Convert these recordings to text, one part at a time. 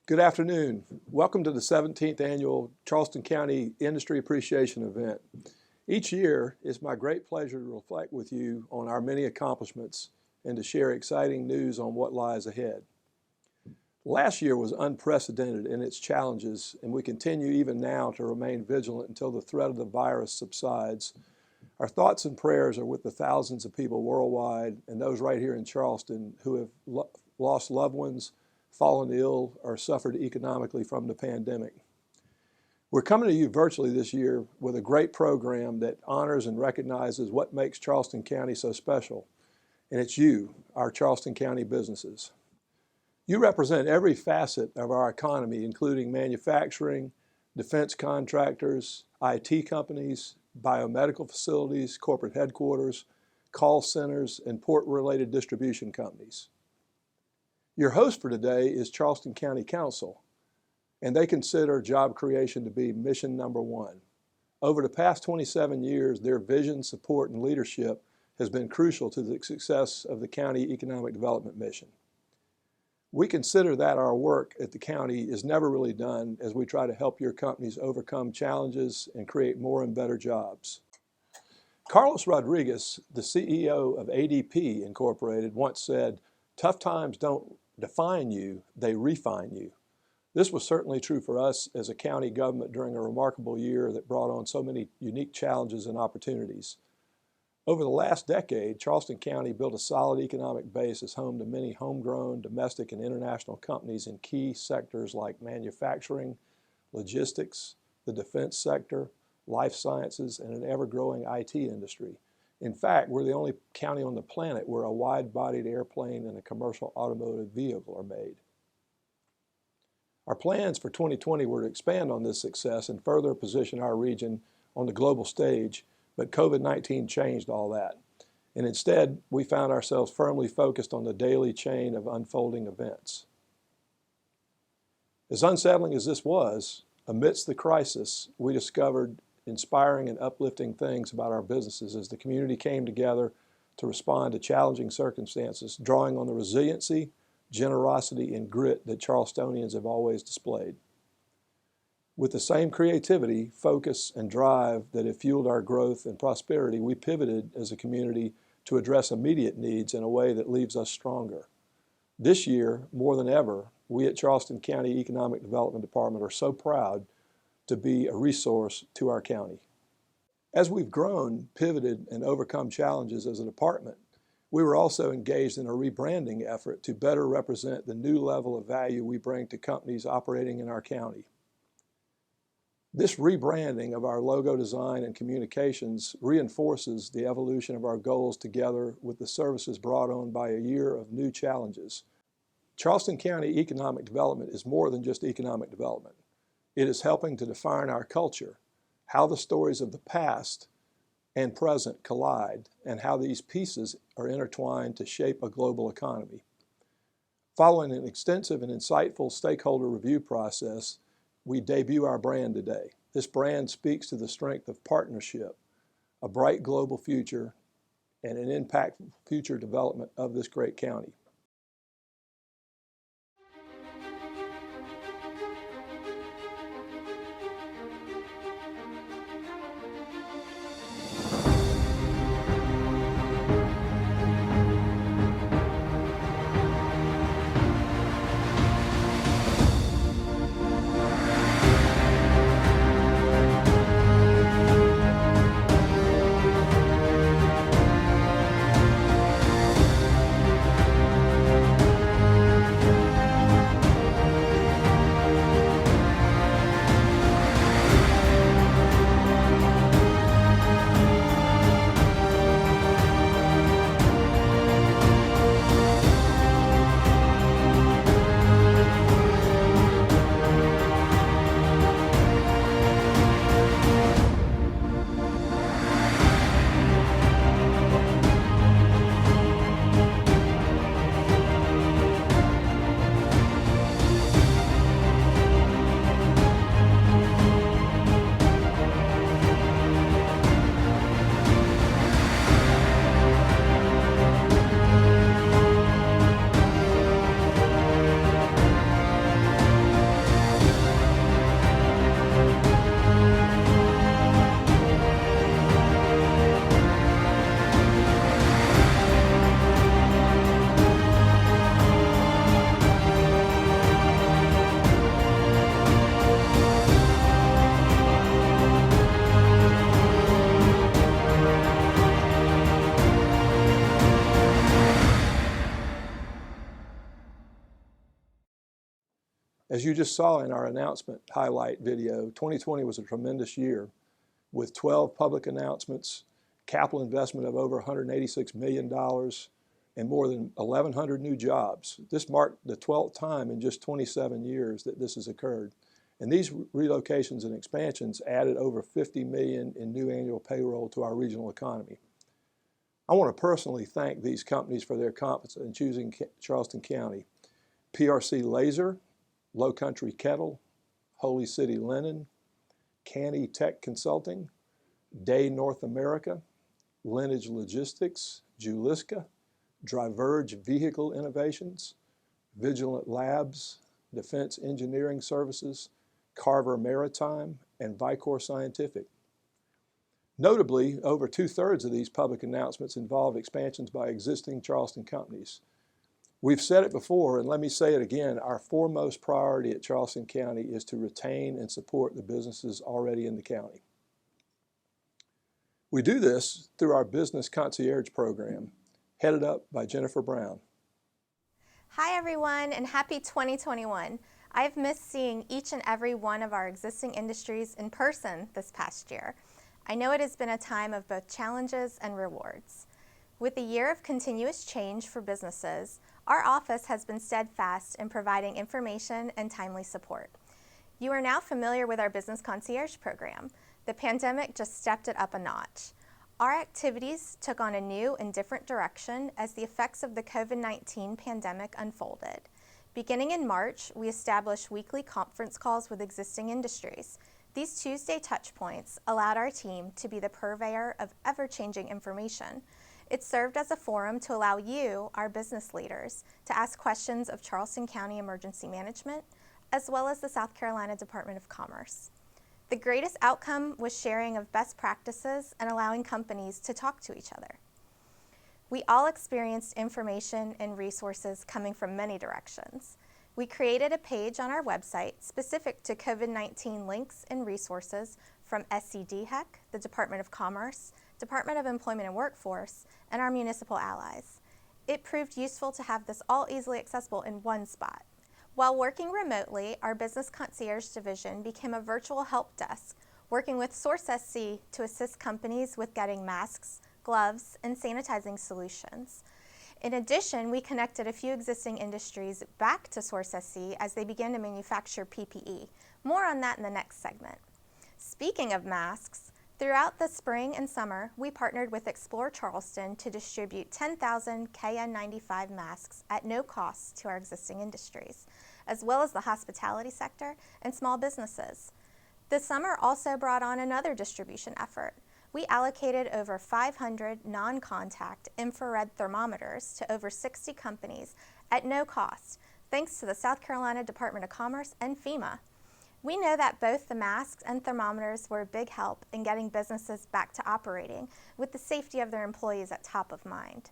Good afternoon. Welcome to the 17th Annual Charleston County Industry Appreciation Event. Each year, it's my great pleasure to reflect with you on our many accomplishments and to share exciting news on what lies ahead. Last year was unprecedented in its challenges, and we continue even now to remain vigilant until the threat of the virus subsides. Our thoughts and prayers are with the thousands of people worldwide and those right here in Charleston who have lost loved ones, fallen ill, or suffered economically from the pandemic. We're coming to you virtually this year with a great program that honors and recognizes what makes Charleston County so special, and it's you, our Charleston County businesses. You represent every facet of our economy, including manufacturing, defense contractors, IT companies, biomedical facilities, corporate headquarters, call centers, and port-related distribution companies. Your host for today is Charleston County Council, and they consider job creation to be mission number one. Over the past 27 years, their vision, support, and leadership has been crucial to the success of the county economic development mission. We consider that our work at the county is never really done as we try to help your companies overcome challenges and create more and better jobs. Carlos Rodriguez, the CEO of ADP Incorporated, once said, "Tough times don't define you, they refine you." This was certainly true for us as a county government during a remarkable year that brought on so many unique challenges and opportunities. Over the last decade, Charleston County built a solid economic base as home to many homegrown, domestic, and international companies in key sectors like manufacturing, logistics, the defense sector, life sciences, and an ever-growing IT industry. In fact, we're the only county on the planet where a wide-bodied airplane and a commercial automotive vehicle are made. Our plans for 2020 were to expand on this success and further position our region on the global stage, but COVID-19 changed all that. And instead, we found ourselves firmly focused on the daily chain of unfolding events. As unsettling as this was, amidst the crisis, we discovered inspiring and uplifting things about our businesses as the community came together to respond to challenging circumstances, drawing on the resiliency, generosity, and grit that Charlestonians have always displayed. With the same creativity, focus, and drive that have fueled our growth and prosperity, we pivoted as a community to address immediate needs in a way that leaves us stronger. This year, more than ever, we at Charleston County Economic Development Department are so proud to be a resource to our county. As we've grown, pivoted, and overcome challenges as a department, we were also engaged in a rebranding effort to better represent the new level of value we bring to companies operating in our county. This rebranding of our logo design and communications reinforces the evolution of our goals together with the services brought on by a year of new challenges. Charleston County Economic Development is more than just economic development. It is helping to define our culture, how the stories of the past and present collide, and how these pieces are intertwined to shape a global economy. Following an extensive and insightful stakeholder review process, we debut our brand today. This brand speaks to the strength of partnership, a bright global future, and an impactful future development of this great county. As you just saw in our announcement highlight video, 2020 was a tremendous year with 12 public announcements, capital investment of over $186 million, and more than 1,100 new jobs. This marked the 12th time in just 27 years that this has occurred. And these relocations and expansions added over $50 million in new annual payroll to our regional economy. I want to personally thank these companies for their confidence in choosing Charleston County. PRC Laser, Low Country Kettle, Holy City Linen, Canny Tech Consulting, Day North America, Lineage Logistics, Juliska, Driverge Vehicle Innovations, Vigilant Labs, Defense Engineering Services, Carver Maritime, and Vicor Scientific. Notably, over 2/3 of these public announcements involve expansions by existing Charleston companies. We've said it before, and let me say it again, our foremost priority at Charleston County is to retain and support the businesses already in the county. We do this through our Business Concierge program, headed up by Jennifer Brown. Hi everyone, and happy 2021. I've missed seeing each and every one of our existing industries in person this past year. I know it has been a time of both challenges and rewards. With a year of continuous change for businesses, our office has been steadfast in providing information and timely support. You are now familiar with our Business Concierge program. The pandemic just stepped it up a notch. Our activities took on a new and different direction as the effects of the COVID-19 pandemic unfolded. Beginning in March, we established weekly conference calls with existing industries. These Tuesday touchpoints allowed our team to be the purveyor of ever-changing information. It served as a forum to allow you, our business leaders, to ask questions of Charleston County Emergency Management, as well as the South Carolina Department of Commerce. The greatest outcome was sharing of best practices and allowing companies to talk to each other. We all experienced information and resources coming from many directions. We created a page on our website specific to COVID-19 links and resources from SCDHEC, the Department of Commerce, Department of Employment and Workforce, and our municipal allies. It proved useful to have this all easily accessible in one spot. While working remotely, our Business Concierge division became a virtual help desk, working with SourceSC to assist companies with getting masks, gloves, and sanitizing solutions. In addition, we connected a few existing industries back to SourceSC as they began to manufacture PPE. More on that in the next segment. Speaking of masks, throughout the spring and summer, we partnered with Explore Charleston to distribute 10,000 KN95 masks at no cost to our existing industries, as well as the hospitality sector and small businesses. The summer also brought on another distribution effort. We allocated over 500 non-contact infrared thermometers to over 60 companies at no cost, thanks to the South Carolina Department of Commerce and FEMA. We know that both the masks and thermometers were a big help in getting businesses back to operating with the safety of their employees at top of mind.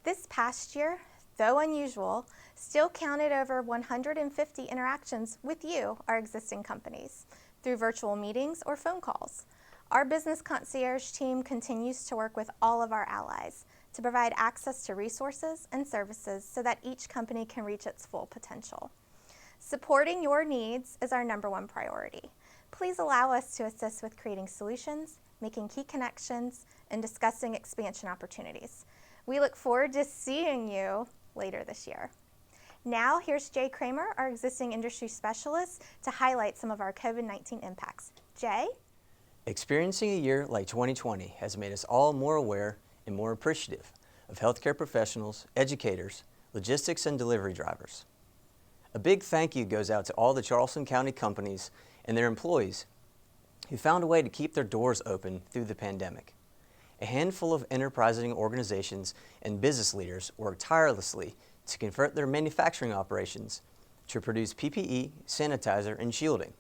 This past year, though unusual, still counted over 150 interactions with you, our existing companies, through virtual meetings or phone calls. Our Business Concierge team continues to work with all of our allies to provide access to resources and services so that each company can reach its full potential. Supporting your needs is our #1 priority. Please allow us to assist with creating solutions, making key connections, and discussing expansion opportunities. We look forward to seeing you later this year. Now, here's Jay Kramer, our existing industry specialist, to highlight some of our COVID-19 impacts. Jay? Experiencing a year like 2020 has made us all more aware and more appreciative of healthcare professionals, educators, logistics, and delivery drivers. A big thank you goes out to all the Charleston County companies and their employees who found a way to keep their doors open through the pandemic. A handful of enterprising organizations and business leaders worked tirelessly to convert their manufacturing operations to produce PPE, sanitizer, and shielding.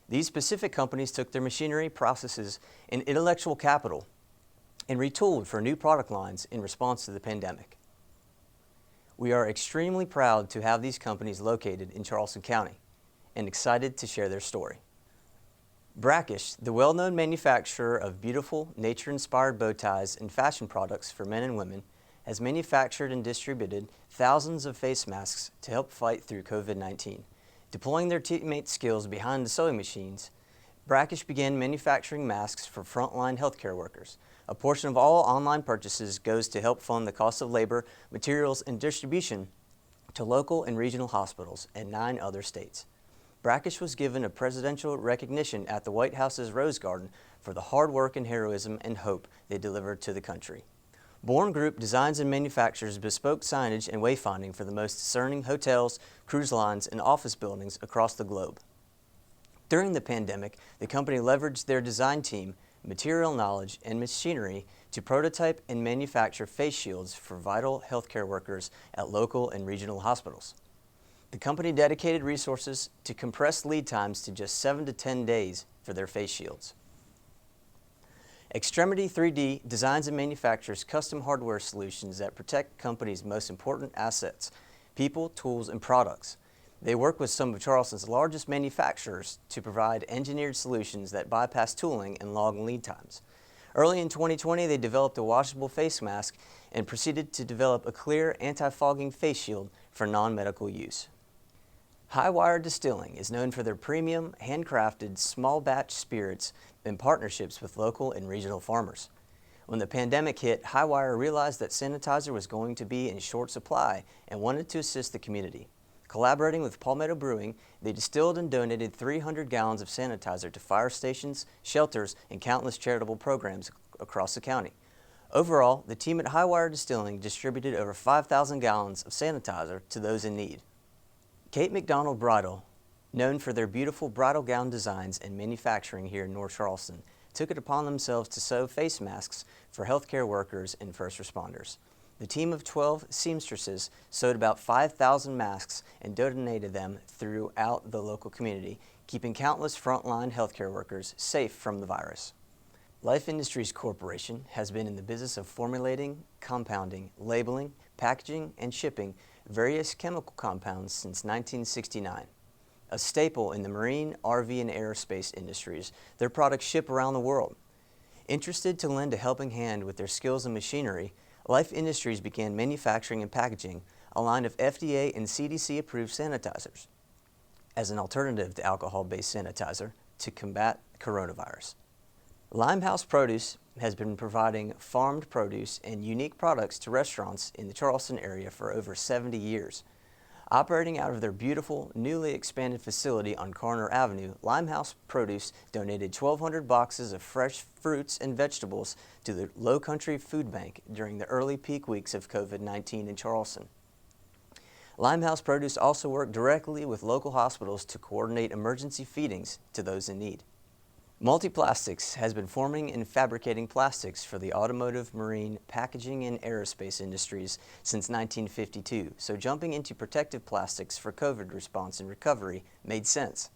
These specific companies took their machinery, processes, and intellectual capital and retooled for new product lines in response to the pandemic. We are extremely proud to have these companies located in Charleston County and excited to share their story. Brackish, the well-known manufacturer of beautiful, nature-inspired bow ties and fashion products for men and women, has manufactured and distributed thousands of face masks to help fight through COVID-19 Deploying their teammates' skills behind the sewing machines, Brackish began manufacturing masks for frontline healthcare workers. A portion of all online purchases goes to help fund the cost of labor, materials, and distribution to local and regional hospitals in 9 other states. Brackish was given a presidential recognition at the White House's Rose Garden for the hard work and heroism and hope they delivered to the country. Bourne Group designs and manufactures bespoke signage and wayfinding for the most discerning hotels, cruise lines, and office buildings across the globe. During the pandemic, the company leveraged their design team, material knowledge, and machinery to prototype and manufacture face shields for vital healthcare workers at local and regional hospitals. The company dedicated resources to compress lead times to just 7 to 10 days for their face shields. Extremity 3D designs and manufactures custom hardware solutions that protect companies' most important assets, people, tools, and products. They work with some of Charleston's largest manufacturers to provide engineered solutions that bypass tooling and long lead times. Early in 2020, they developed a washable face mask and proceeded to develop a clear anti-fogging face shield for non-medical use. Highwire Distilling is known for their premium, handcrafted, small batch spirits and partnerships with local and regional farmers. When the pandemic hit, Highwire realized that sanitizer was going to be in short supply and wanted to assist the community. Collaborating with Palmetto Brewing, they distilled and donated 300 gallons of sanitizer to fire stations, shelters, and countless charitable programs across the county. Overall, the team at Highwire Distilling distributed over 5,000 gallons of sanitizer to those in need. Kate McDonald Bridal, known for their beautiful bridal gown designs and manufacturing here in North Charleston, took it upon themselves to sew face masks for healthcare workers and first responders. The team of 12 seamstresses sewed about 5,000 masks and donated them throughout the local community, keeping countless frontline healthcare workers safe from the virus. Life Industries Corporation has been in the business of formulating, compounding, labeling, packaging, and shipping various chemical compounds since 1969. A staple in the marine, RV, and aerospace industries, their products ship around the world. Interested to lend a helping hand with their skills and machinery, Life Industries began manufacturing and packaging a line of FDA and CDC-approved sanitizers as an alternative to alcohol-based sanitizer to combat coronavirus. Limehouse Produce has been providing farmed produce and unique products to restaurants in the Charleston area for over 70 years. Operating out of their beautiful, newly expanded facility on Corner Avenue, Limehouse Produce donated 1,200 boxes of fresh fruits and vegetables to the Low Country Food Bank during the early peak weeks of COVID-19 in Charleston. Limehouse Produce also worked directly with local hospitals to coordinate emergency feedings to those in need. Multiplastics has been forming and fabricating plastics for the automotive, marine, packaging, and aerospace industries since 1952, so jumping into protective plastics for COVID response and recovery made sense.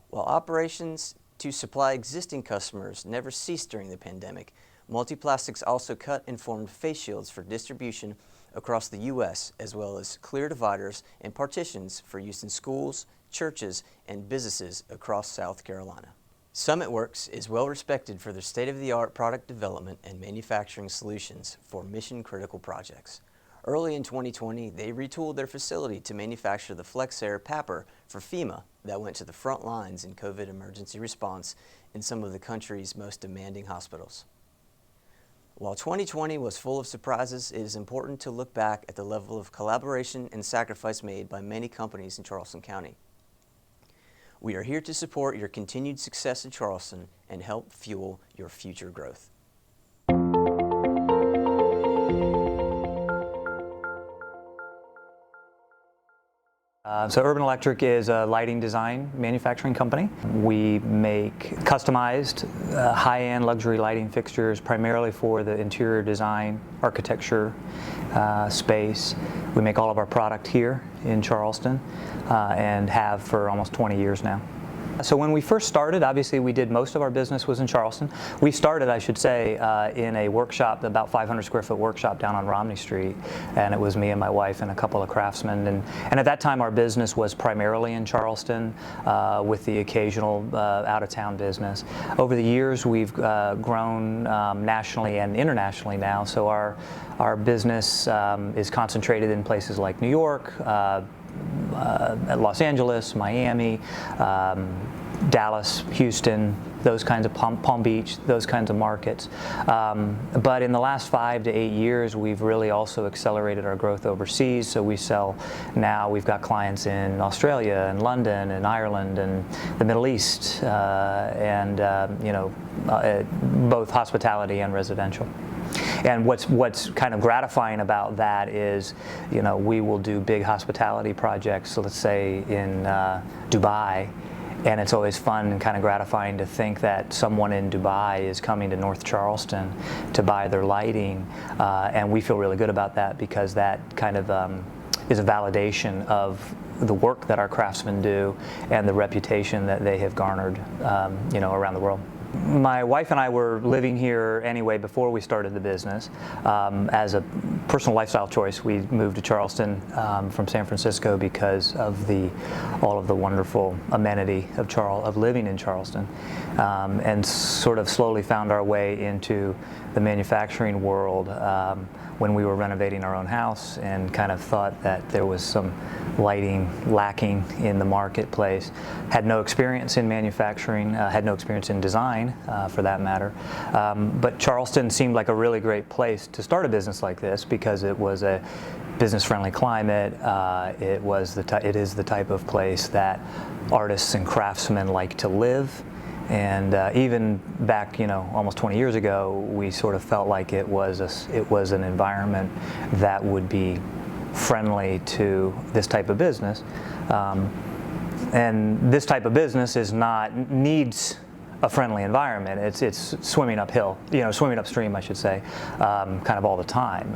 While operations to supply existing customers never ceased during the pandemic, Multiplastics also cut and formed face shields for distribution across the U.S., as well as clear dividers and partitions for use in schools, churches, and businesses across South Carolina. Summit Works is well respected for their state-of-the-art product development and manufacturing solutions for mission-critical projects. Early in 2020, they retooled their facility to manufacture the FlexAir PAPR for FEMA that went to the front lines in COVID emergency response in some of the country's most demanding hospitals. While 2020 was full of surprises, it is important to look back at the level of collaboration and sacrifice made by many companies in Charleston County. We are here to support your continued success in Charleston and help fuel your future growth. So Urban Electric is a lighting design manufacturing company. We make customized, high-end luxury lighting fixtures primarily for the interior design, architecture space. We make all of our product here in Charleston and have for almost 20 years now. So when we first started, obviously we did most of our business was in Charleston. We started, I should say, in a workshop, about 500 square foot workshop down on Romney Street, and it was me and my wife and a couple of craftsmen. And at that time our business was primarily in Charleston with the occasional out-of-town business. Over the years we've grown nationally and internationally now, so our business is concentrated in places like New York, Los Angeles, Miami, Dallas, Houston, those kinds of Palm Beach, those kinds of markets. But in the last 5 to 8 years, we've really also accelerated our growth overseas. So we sell now, we've got clients in Australia and London and Ireland and the Middle East, and both hospitality and residential. And what's kind of gratifying about that is, we will do big hospitality projects, so let's say in Dubai, and it's always fun and kind of gratifying to think that someone in Dubai is coming to North Charleston to buy their lighting, and we feel really good about that because that kind of is a validation of the work that our craftsmen do and the reputation that they have garnered, around the world. My wife and I were living here anyway before we started the business. As a personal lifestyle choice, we moved to Charleston from San Francisco because of all of the wonderful amenity of living in Charleston, and sort of slowly found our way into the manufacturing world when we were renovating our own house, and kind of thought that there was some lighting lacking in the marketplace. Had no experience in manufacturing, had no experience in design for that matter, but Charleston seemed like a really great place to start a business like this because it was a business-friendly climate. It is the type of place that artists and craftsmen like to live. And even back, almost 20 years ago, we sort of felt like it was an environment that would be friendly to this type of business. And this type of business needs a friendly environment. It's swimming uphill, swimming upstream, I should say, kind of all the time.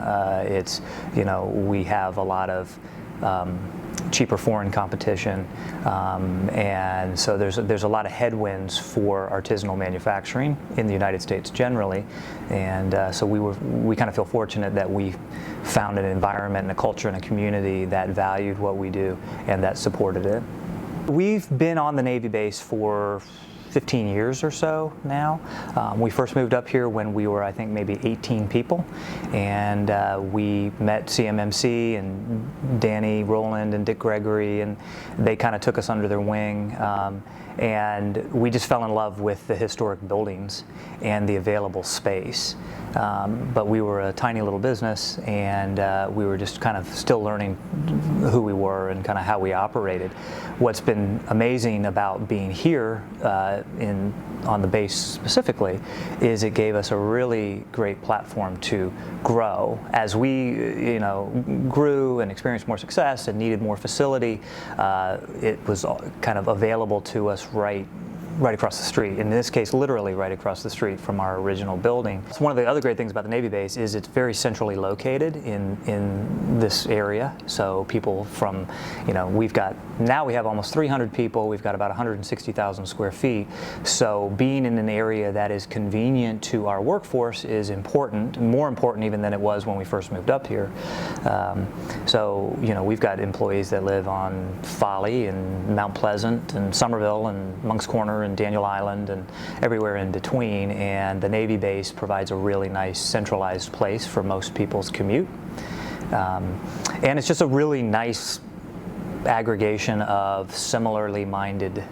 We have a lot of cheaper foreign competition, and so there's a lot of headwinds for artisanal manufacturing in the United States generally, and so we kind of feel fortunate that we found an environment and a culture and a community that valued what we do and that supported it. We've been on the Navy base for 15 years or so now. We first moved up here when we were, I think, maybe 18 people, and we met CMMC and Danny Rowland and Dick Gregory, and they kind of took us under their wing, and we just fell in love with the historic buildings and the available space. But we were a tiny little business, and we were just kind of still learning who we were and kind of how we operated. What's been amazing about being here on the base specifically is it gave us a really great platform to grow. As we grew and experienced more success and needed more facility, it was kind of available to us right across the street. In this case, literally right across the street from our original building. So one of the other great things about the Navy base is it's very centrally located in this area. So people from, now we have almost 300 people. We've got about 160,000 square feet. So being in an area that is convenient to our workforce is important, more important even than it was when we first moved up here. We've got employees that live on Folly and Mount Pleasant and Somerville and Moncks Corner and Daniel Island and everywhere in between, and the Navy base provides a really nice centralized place for most people's commute, and it's just a really nice aggregation of similarly minded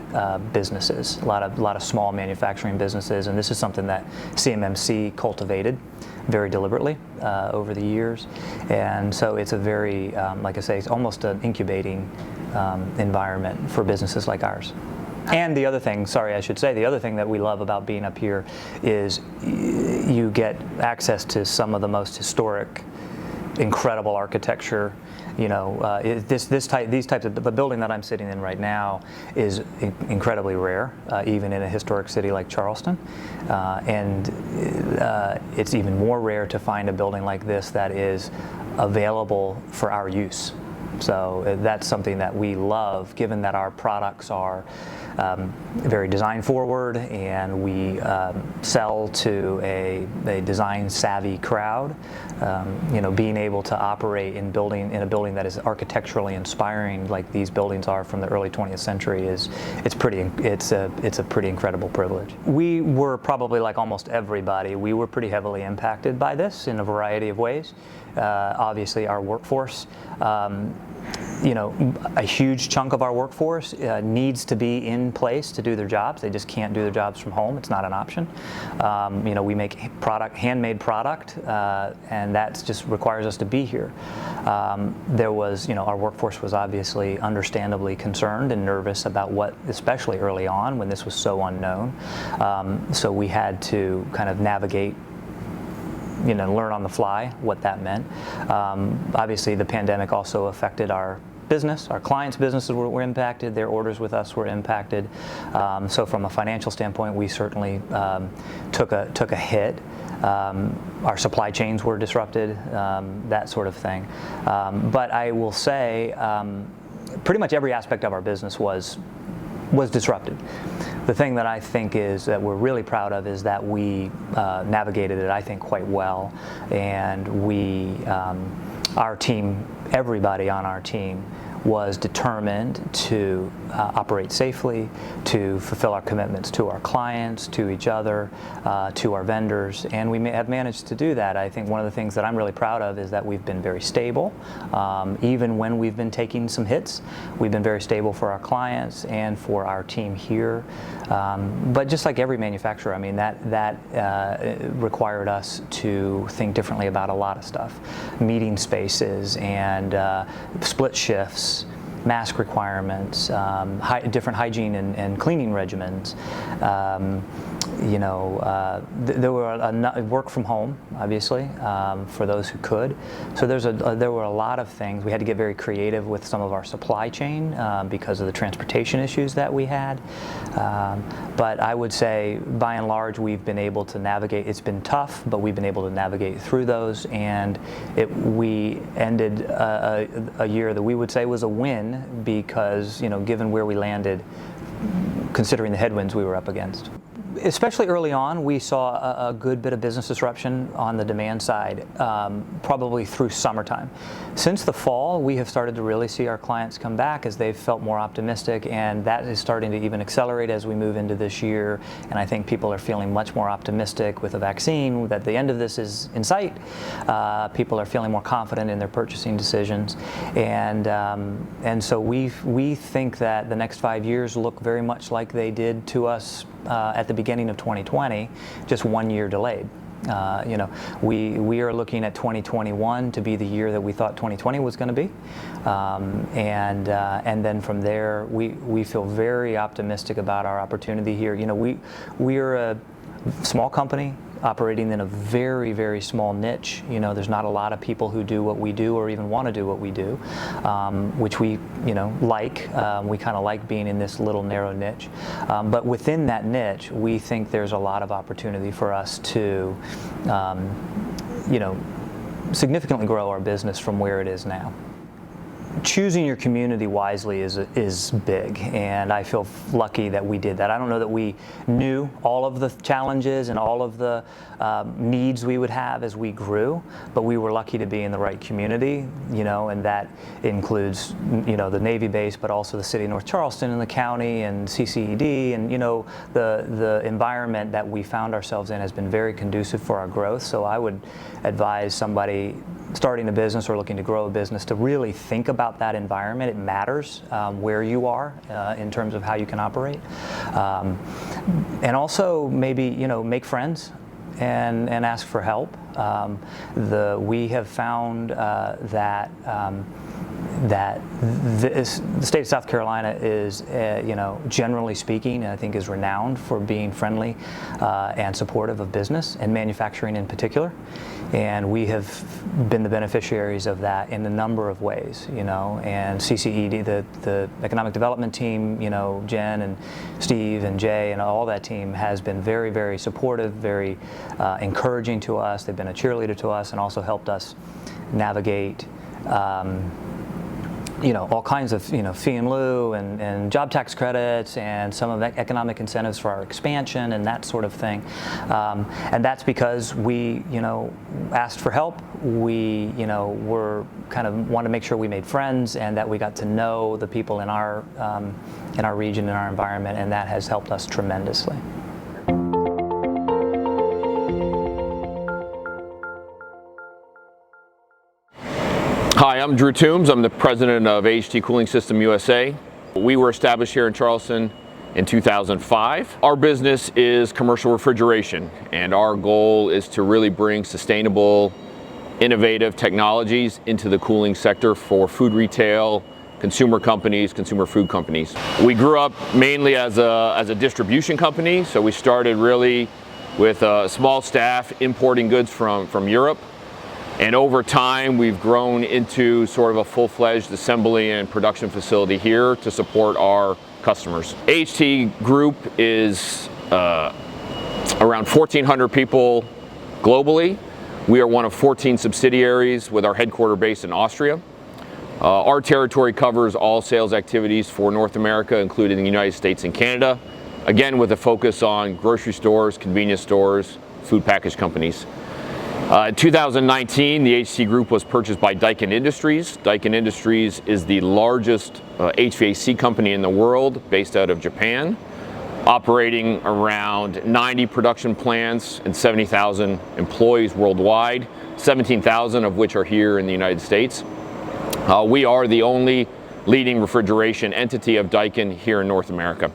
businesses, a lot of small manufacturing businesses, and this is something that CMMC cultivated very deliberately over the years, and so it's a very, like I say, it's almost an incubating environment for businesses like ours. And the other thing, the other thing that we love about being up here is you get access to some of the most historic, incredible architecture. These types of, the building that I'm sitting in right now is incredibly rare, even in a historic city like Charleston. And it's even more rare to find a building like this that is available for our use. So that's something that we love, given that our products are very design forward, and we sell to a design savvy crowd. Being able to operate in a building that is architecturally inspiring, like these buildings are from the early 20th century, it's a pretty incredible privilege. We were probably, like almost everybody, we were pretty heavily impacted by this in a variety of ways. Obviously, our workforce you know, a huge chunk of our workforce needs to be in place to do their jobs. They just can't do their jobs from home. It's not an option. You know, we make handmade product, and that just requires us to be here. There was, you know, our workforce was obviously understandably concerned and nervous about what, especially early on when this was so unknown. So we had to kind of navigate, you know, learn on the fly what that meant. Obviously, the pandemic also affected our business. Our clients' businesses were impacted. Their orders with us were impacted. So from a financial standpoint, we certainly took a hit. Our supply chains were disrupted, that sort of thing. But I will say, pretty much every aspect of our business was disrupted. The thing that I think is that we're really proud of is that we navigated it, I think, quite well, and our team, everybody on our team, was determined to operate safely, to fulfill our commitments to our clients, to each other, to our vendors, and we have managed to do that. I think one of the things that I'm really proud of is that we've been very stable. Even when we've been taking some hits, we've been very stable for our clients and for our team here. But just like every manufacturer, I mean, that required us to think differently about a lot of stuff. Meeting spaces and split shifts, mask requirements, different hygiene and cleaning regimens. You know, there were work from home, obviously, for those who could. So there were a lot of things. We had to get very creative with some of our supply chain because of the transportation issues that we had. But I would say, by and large, we've been able to navigate. It's been tough, but we've been able to navigate through those. And we ended a year that we would say was a win because, you know, given where we landed, considering the headwinds we were up against. Especially early on, we saw a good bit of business disruption on the demand side, probably through summertime. Since the fall, we have started to really see our clients come back as they've felt more optimistic, and that is starting to even accelerate as we move into this year. And I think people are feeling much more optimistic with a vaccine that the end of this is in sight. People are feeling more confident in their purchasing decisions, and so we think that the next 5 years look very much like they did to us at the beginning of 2020, just 1 year delayed. You know, we are looking at 2021 to be the year that we thought 2020 was going to be, and then from there we feel very optimistic about our opportunity here. You know, we're a small company operating in a very, very small niche. You know, there's not a lot of people who do what we do or even want to do what we do, which we, you know, like. We kind of like being in this little narrow niche. But within that niche, we think there's a lot of opportunity for us to, you know, significantly grow our business from where it is now. Choosing your community wisely is big, and I feel lucky that we did that. I don't know that we knew all of the challenges and all of the needs we would have as we grew, but we were lucky to be in the right community, you know, and that includes, you know, the Navy base, but also the city of North Charleston and the county and CCED, and, you know, the environment that we found ourselves in has been very conducive for our growth. So I would advise somebody starting a business or looking to grow a business to really think about that environment. It matters where you are in terms of how you can operate, and also maybe, you know, make friends and ask for help. We have found that the state of South Carolina is, you know, generally speaking, I think is renowned for being friendly and supportive of business and manufacturing in particular. And we have been the beneficiaries of that in a number of ways, you know. And CCED, the Economic Development team, you know, Jen and Steve and Jay and all that team has been very, very supportive, very encouraging to us. They've been a cheerleader to us and also helped us navigate you know, all kinds of, you know, fee in lieu and job tax credits and some of the economic incentives for our expansion and that sort of thing. And that's because we, you know, asked for help. We, you know, were kind of wanted to make sure we made friends and that we got to know the people in our region, in our environment, and that has helped us tremendously. Hi, I'm Drew Toombs. I'm the president of AHT Cooling System USA. We were established here in Charleston in 2005. Our business is commercial refrigeration, and our goal is to really bring sustainable, innovative technologies into the cooling sector for food retail, consumer companies, consumer food companies. We grew up mainly as a distribution company, so we started really with a small staff importing goods from Europe. And over time, we've grown into sort of a full-fledged assembly and production facility here to support our customers. AHT Group is around 1,400 people globally. We are one of 14 subsidiaries with our headquarter based in Austria. Our territory covers all sales activities for North America, including the United States and Canada, again with a focus on grocery stores, convenience stores, food package companies. In 2019, the AHT Group was purchased by Daikin Industries. Daikin Industries is the largest HVAC company in the world, based out of Japan, operating around 90 production plants and 70,000 employees worldwide, 17,000 of which are here in the United States. We are the only leading refrigeration entity of Daikin here in North America.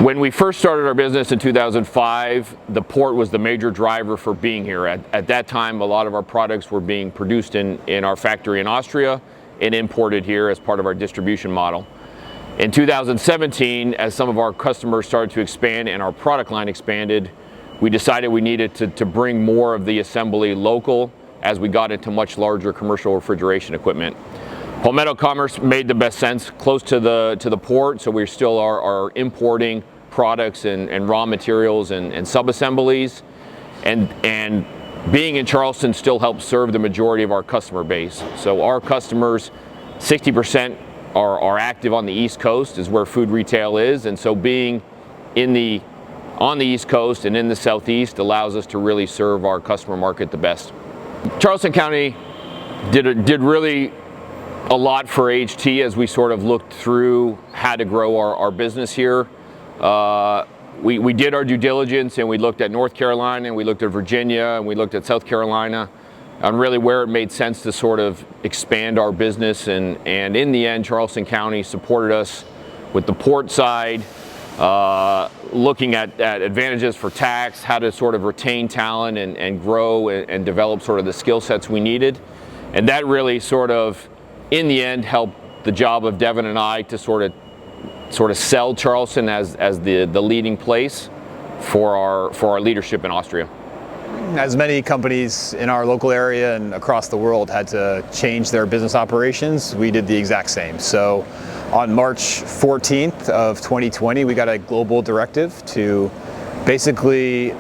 When we first started our business in 2005, the port was the major driver for being here. At that time, a lot of our products were being produced in our factory in Austria and imported here as part of our distribution model. In 2017, as some of our customers started to expand and our product line expanded, we decided we needed to bring more of the assembly local as we got into much larger commercial refrigeration equipment. Palmetto Commerce made the best sense, close to the port, so we still are importing products and raw materials and sub-assemblies, and being in Charleston still helps serve the majority of our customer base. So our customers, 60% are active on the East Coast, is where food retail is, and so being on the East Coast and in the Southeast allows us to really serve our customer market the best. Charleston County did really a lot for AHT as we sort of looked through how to grow our business here. We did our due diligence, and we looked at North Carolina, and we looked at Virginia, and we looked at South Carolina, and really where it made sense to sort of expand our business. And in the end, Charleston County supported us with the port side, looking at advantages for tax, how to sort of retain talent and grow and develop sort of the skill sets we needed. And that really sort of, in the end, helped the job of Devin and I to sort of sell Charleston as the leading place for our leadership in Austria. As many companies in our local area and across the world had to change their business operations, we did the exact same. So on March 14th of 2020, we got a global directive to basically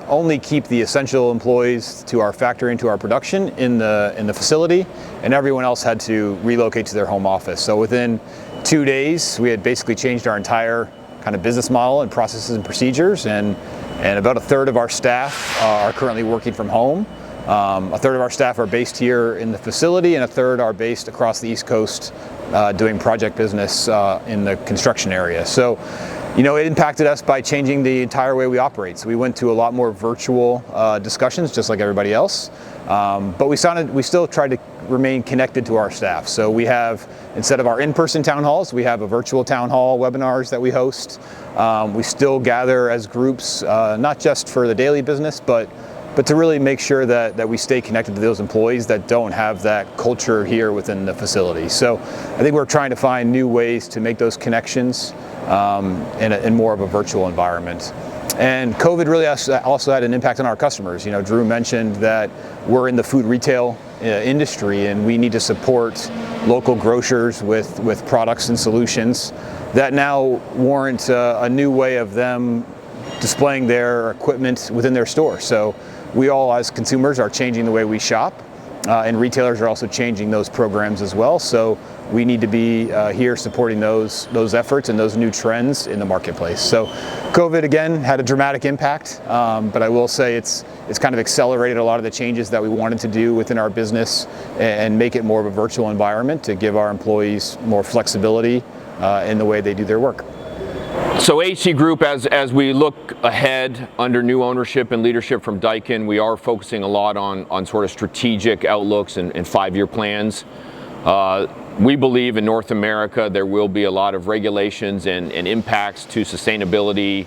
only keep the essential employees to our factory and to our production in the facility, and everyone else had to relocate to their home office. So within 2 days, we had basically changed our entire kind of business model and processes and procedures, and about a third of our staff are currently working from home. A third of our staff are based here in the facility, and a third are based across the East Coast doing project business in the construction area. So, you know, it impacted us by changing the entire way we operate. So we went to a lot more virtual discussions, just like everybody else. But we still tried to remain connected to our staff. So we have, instead of our in-person town halls, we have a virtual town hall webinars that we host. We still gather as groups, not just for the daily business, but to really make sure that we stay connected to those employees that don't have that culture here within the facility. So I think we're trying to find new ways to make those connections in more of a virtual environment. And COVID really also had an impact on our customers. You know, Drew mentioned that we're in the food retail industry, and we need to support local grocers with products and solutions that now warrant a new way of them displaying their equipment within their store. So we all, as consumers, are changing the way we shop, and retailers are also changing those programs as well. So we need to be here supporting those efforts and those new trends in the marketplace. So COVID, again, had a dramatic impact, but I will say it's kind of accelerated a lot of the changes that we wanted to do within our business and make it more of a virtual environment to give our employees more flexibility in the way they do their work. So AHT Group, as we look ahead under new ownership and leadership from Daikin, we are focusing a lot on sort of strategic outlooks and 5-year plans. We believe in North America there will be a lot of regulations and impacts to sustainability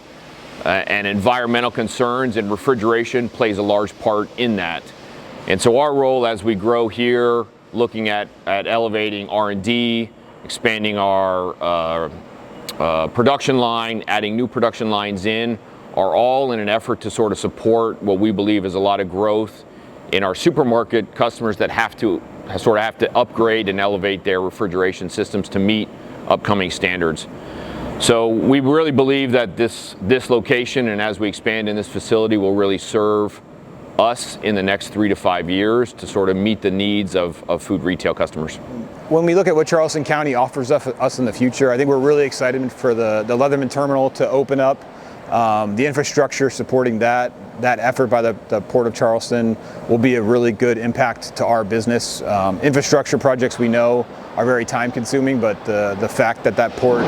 and environmental concerns, and refrigeration plays a large part in that. And so our role as we grow here, looking at elevating R&D, expanding our production line, adding new production lines in, are all in an effort to sort of support what we believe is a lot of growth in our supermarket customers that have to upgrade and elevate their refrigeration systems to meet upcoming standards. So we really believe that this location, and as we expand in this facility, will really serve us in the next 3 to 5 years to sort of meet the needs of food retail customers. When we look at what Charleston County offers us in the future, I think we're really excited for the Leatherman terminal to open up. The infrastructure supporting that effort by the Port of Charleston will be a really good impact to our business. Infrastructure projects we know are very time consuming, but the fact that port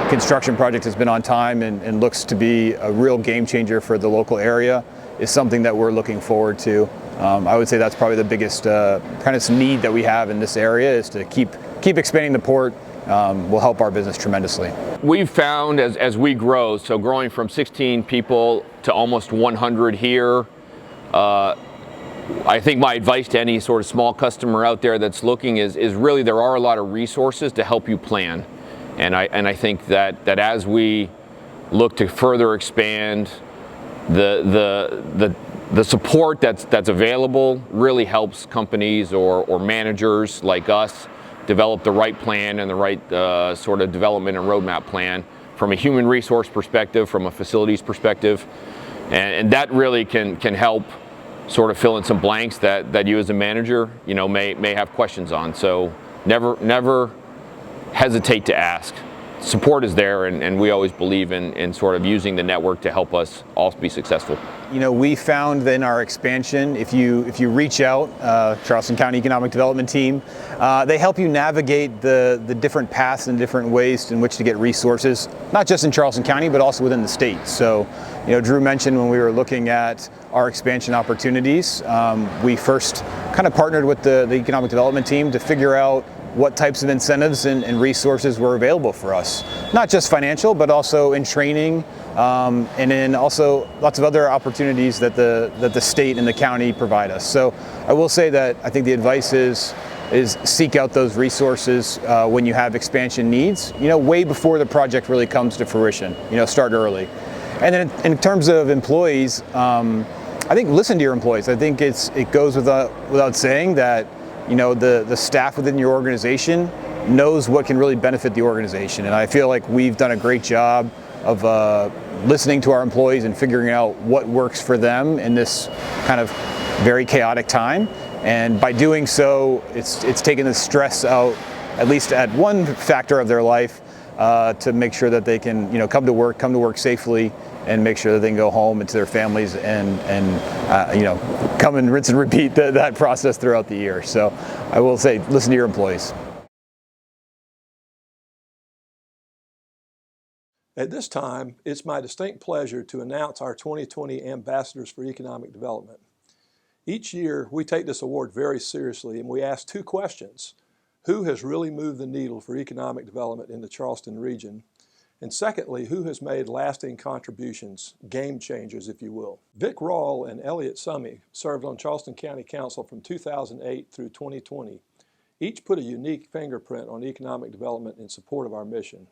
construction project has been on time and looks to be a real game changer for the local area is something that we're looking forward to. I would say that's probably the biggest kind of need that we have in this area, is to keep expanding the port. Will help our business tremendously. We've found as we grow, so growing from 16 people to almost 100 here, I think my advice to any sort of small customer out there that's looking is really there are a lot of resources to help you plan. And I think that as we look to further expand, the support that's available really helps companies or managers like us develop the right plan and the right sort of development and roadmap plan from a human resource perspective, from a facilities perspective, and that really can help sort of fill in some blanks that you as a manager may have questions on. So never hesitate to ask. Support is there, and we always believe in sort of using the network to help us all be successful. We found that in our expansion, if you reach out, Charleston County Economic Development team, they help you navigate the different paths and different ways in which to get resources, not just in Charleston County, but also within the state. So, Drew mentioned when we were looking at our expansion opportunities, we first kind of partnered with the Economic Development team to figure out what types of incentives and resources were available for us. Not just financial, but also in training, and then also lots of other opportunities that the state and the county provide us. So I will say that I think the advice is seek out those resources when you have expansion needs, way before the project really comes to fruition. Start early. And then in terms of employees, I think listen to your employees. I think it goes without saying that the staff within your organization knows what can really benefit the organization. And I feel like we've done a great job of listening to our employees and figuring out what works for them in this kind of very chaotic time. And by doing so, it's taken the stress out, at least at one factor of their life, to make sure that they can come to work safely, and make sure that they can go home and to their families and come and rinse and repeat that process throughout the year. So I will say, listen to your employees. At this time, it's my distinct pleasure to announce our 2020 Ambassadors for Economic Development. Each year, we take this award very seriously, and we ask 2 questions. Who has really moved the needle for economic development in the Charleston region? And secondly, who has made lasting contributions, game changers, if you will? Vic Rawle and Elliott Summey served on Charleston County Council from 2008 through 2020. Each put a unique fingerprint on economic development in support of our mission.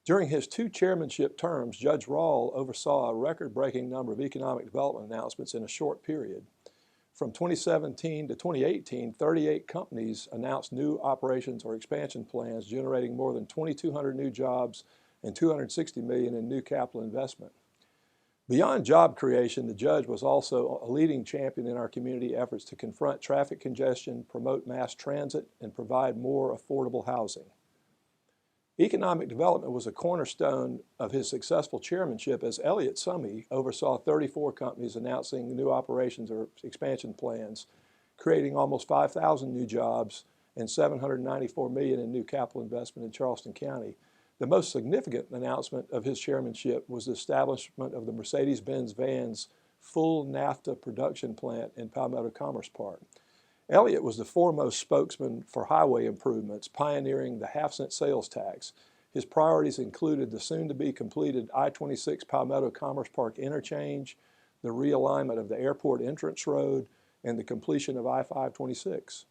During his 2 chairmanship terms, Judge Rawle oversaw a record-breaking number of economic development announcements in a short period. From 2017 to 2018, 38 companies announced new operations or expansion plans, generating more than 2,200 new jobs and $260 million in new capital investment. Beyond job creation, the judge was also a leading champion in our community efforts to confront traffic congestion, promote mass transit, and provide more affordable housing. Economic development was a cornerstone of his successful chairmanship, as Elliott Summey oversaw 34 companies announcing new operations or expansion plans, creating almost 5,000 new jobs and $794 million in new capital investment in Charleston County. The most significant announcement of his chairmanship was the establishment of the Mercedes-Benz Vans full NAFTA production plant in Palmetto Commerce Park. Elliott was the foremost spokesman for highway improvements, pioneering the half-cent sales tax. His priorities included the soon-to-be-completed I-26 Palmetto Commerce Park interchange, the realignment of the airport entrance road, and the completion of I-526.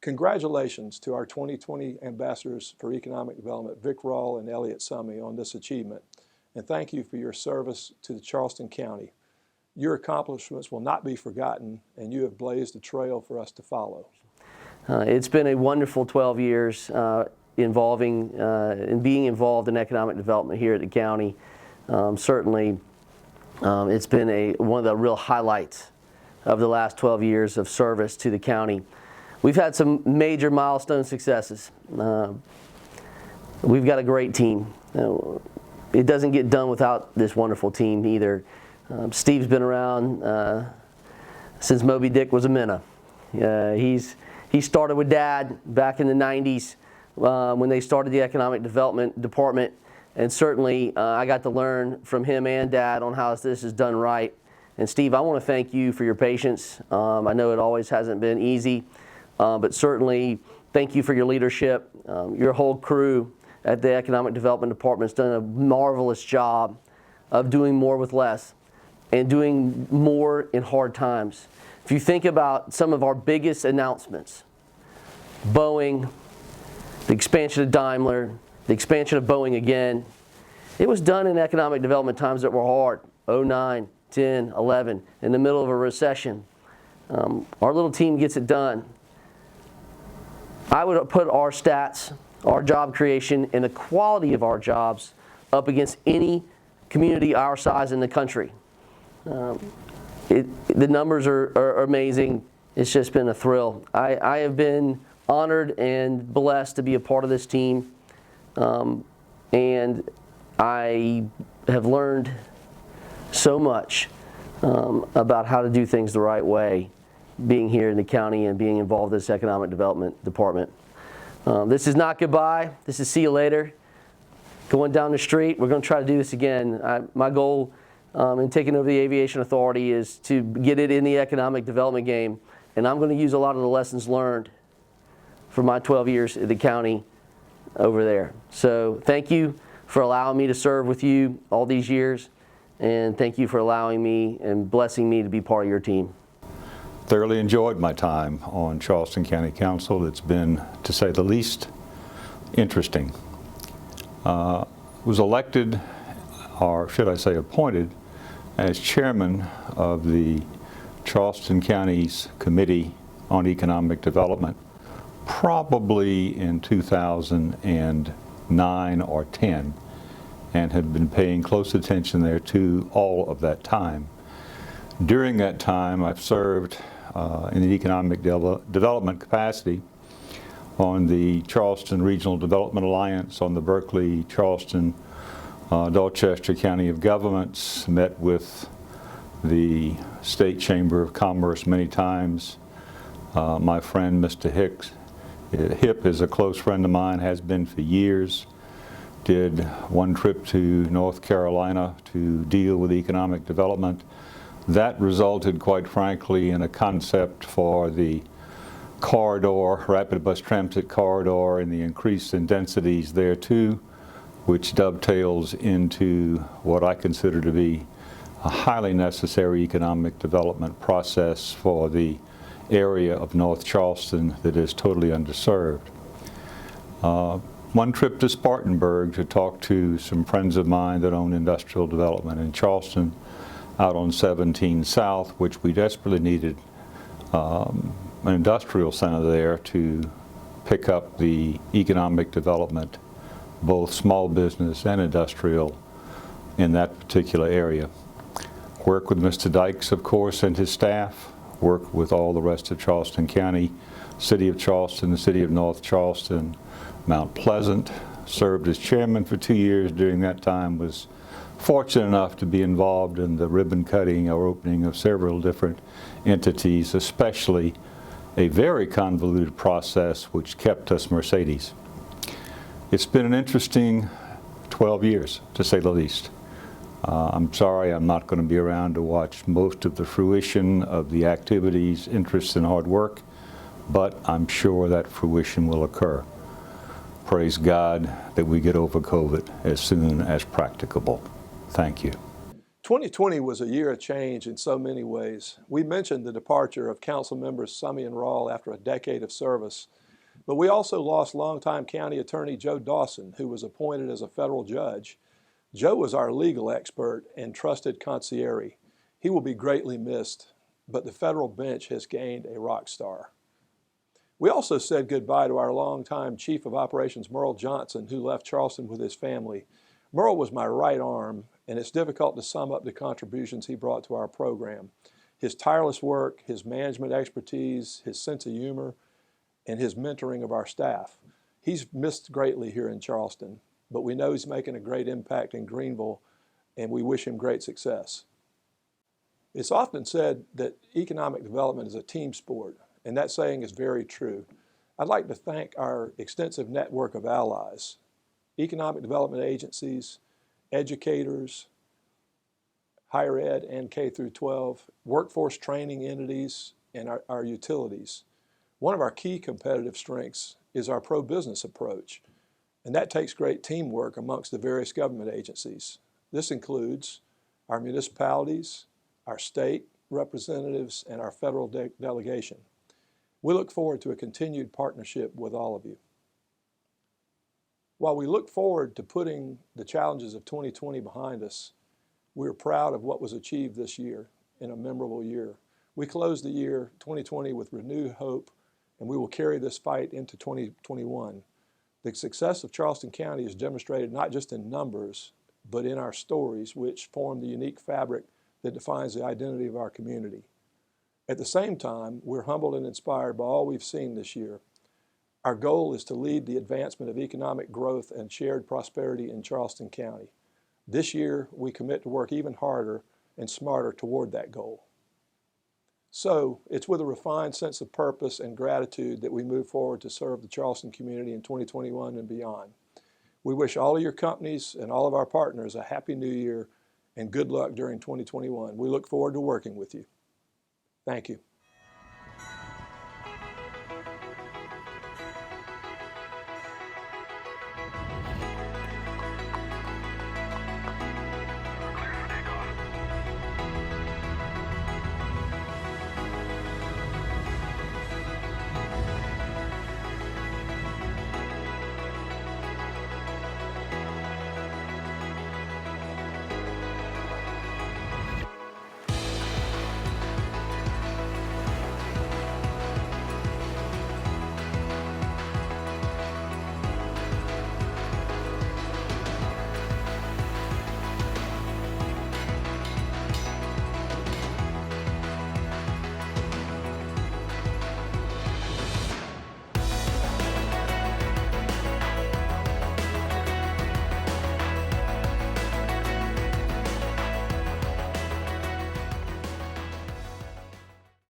Congratulations to our 2020 Ambassadors for Economic Development, Vic Rawl and Elliott Summey, on this achievement. And thank you for your service to the Charleston County. Your accomplishments will not be forgotten, and you have blazed a trail for us to follow. It's been a wonderful 12 years being involved in economic development here at the county. Certainly, it's been one of the real highlights of the last 12 years of service to the county. We've had some major milestone successes. We've got a great team. It doesn't get done without this wonderful team either. Steve's been around since Moby Dick was a minnow. He started with Dad back in the 90s when they started the Economic Development Department, and certainly I got to learn from him and Dad on how this is done right. And Steve, I want to thank you for your patience. I know it always hasn't been easy, but certainly thank you for your leadership. Your whole crew at the Economic Development Department has done a marvelous job of doing more with less and doing more in hard times. If you think about some of our biggest announcements, Boeing, the expansion of Daimler, the expansion of Boeing again, it was done in economic development times that were hard, 09, 10, 11, in the middle of a recession. Our little team gets it done. I would put our stats, our job creation, and the quality of our jobs up against any community our size in the country. The numbers are amazing. It's just been a thrill. I have been honored and blessed to be a part of this team, and I have learned so much about how to do things the right way, being here in the county and being involved in this economic development department. This is not goodbye. This is see you later. Going down the street, we're going to try to do this again. My goal in taking over the Aviation Authority is to get it in the economic development game, and I'm going to use a lot of the lessons learned from my 12 years at the county over there. So thank you for allowing me to serve with you all these years, and thank you for allowing me and blessing me to be part of your team. Thoroughly enjoyed my time on Charleston County Council. It's been, to say the least, interesting. Was elected, or should I say appointed, as chairman of the Charleston County's Committee on Economic Development probably in 2009 or 10, and have been paying close attention there to all of that time. During that time, I've served in the economic development capacity on the Charleston Regional Development Alliance, on the Berkeley, Charleston, Dorchester County of Governments, met with the State Chamber of Commerce many times. My friend, Mr. Hip is a close friend of mine, has been for years. Did one trip to North Carolina to deal with economic development. That resulted, quite frankly, in a concept for the corridor, rapid bus transit corridor, and the increase in densities there too, which dovetails into what I consider to be a highly necessary economic development process for the area of North Charleston that is totally underserved. One trip to Spartanburg to talk to some friends of mine that own industrial development in Charleston out on 17 South, which we desperately needed an industrial center there to pick up the economic development, both small business and industrial, in that particular area. Work with Mr. Dykes, of course, and his staff. Work with all the rest of Charleston County, City of Charleston, the City of North Charleston, Mount Pleasant. Served as chairman for 2 years during that time. Was fortunate enough to be involved in the ribbon cutting or opening of several different entities, especially a very convoluted process which kept us Mercedes. It's been an interesting 12 years, to say the least. I'm sorry I'm not going to be around to watch most of the fruition of the activities, interests, and hard work, but I'm sure that fruition will occur. Praise God that we get over COVID as soon as practicable. Thank you. 2020 was a year of change in so many ways. We mentioned the departure of Council members Summy and Rawl after a decade of service, but we also lost longtime County Attorney Joe Dawson, who was appointed as a federal judge. Joe was our legal expert and trusted consigliere. He will be greatly missed, but the federal bench has gained a rock star. We also said goodbye to our longtime Chief of Operations, Merle Johnson, who left Charleston with his family. Merle was my right arm, and it's difficult to sum up the contributions he brought to our program. His tireless work, his management expertise, his sense of humor, and his mentoring of our staff. He's missed greatly here in Charleston, but we know he's making a great impact in Greenville, and we wish him great success. It's often said that economic development is a team sport, and that saying is very true. I'd like to thank our extensive network of allies, economic development agencies, educators, higher ed and K through 12, workforce training entities, and our utilities. One of our key competitive strengths is our pro-business approach, and that takes great teamwork amongst the various government agencies. This includes our municipalities, our state representatives, and our federal delegation. We look forward to a continued partnership with all of you. While we look forward to putting the challenges of 2020 behind us, we're proud of what was achieved this year in a memorable year. We closed the year 2020 with renewed hope, and we will carry this fight into 2021. The success of Charleston County is demonstrated not just in numbers, but in our stories, which form the unique fabric that defines the identity of our community. At the same time, we're humbled and inspired by all we've seen this year. Our goal is to lead the advancement of economic growth and shared prosperity in Charleston County. This year, we commit to work even harder and smarter toward that goal. So, it's with a refined sense of purpose and gratitude that we move forward to serve the Charleston community in 2021 and beyond. We wish all of your companies and all of our partners a happy new year and good luck during 2021. We look forward to working with you. Thank you.